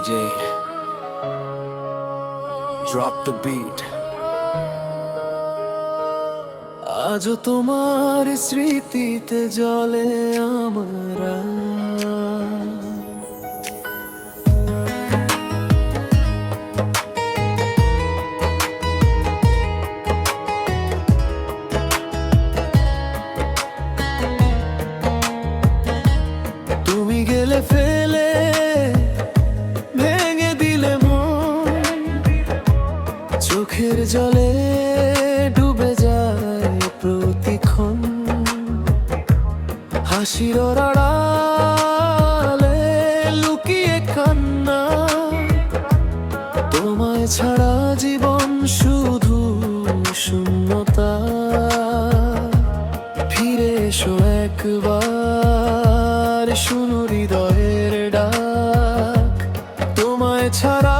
DJ, drop the beat. আজও তোমার স্মৃতিতে জ্বলে আমরা তুমি গেলে ফেলে ভেঙে দিলে মন, চোখের জলে ডুবে যায় প্রতিক্ষণ, হাসির আড়ালে লুকিয়ে কান্না। তোমায় ছাড়া জীবন শুধু শূন্যতা। ফিরে এসো একবার, শুনো হৃদয়ের ডাক। তোমায় ছাড়া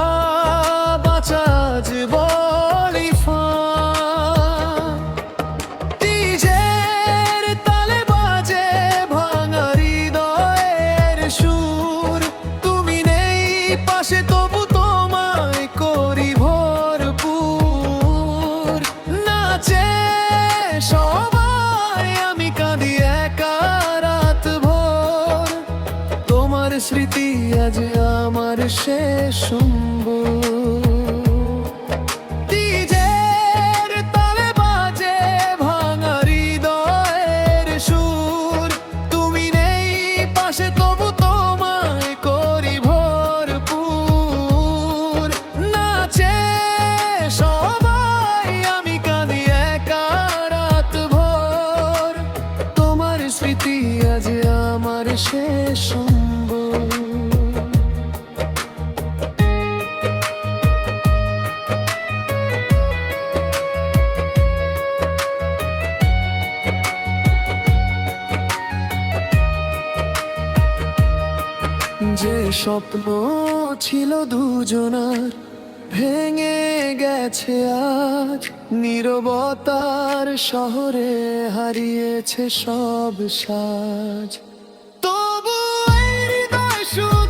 বাঁচা জীবনই ফাঁক। ডিজের তালে বাজে ভাঙা হৃদয়ের সুর। তুমি নেই পাশে তবু তোমায় করি ভরপুর। নাচে সবাই, আমি কাঁদি একা রাত ভোর। তোমার স্মৃতি আজ আমার শেষ সম্বল। ডিজের তালে বাজে ভাঙা হৃদয়ের সুর। তুমি নেই পাশে তবু তোমায় করি ভরপুর। নাচে সবাই, আমি কাঁদি একা রাত ভোর। তোমার স্মৃতি আজ আমার শেষ সম্বল। যে স্বপ্ন ছিল দুজনার ভেঙে গেছে আজ। নীরবতার শহরে হারিয়েছে সব সাজ। তবু এই হৃদয় শুধু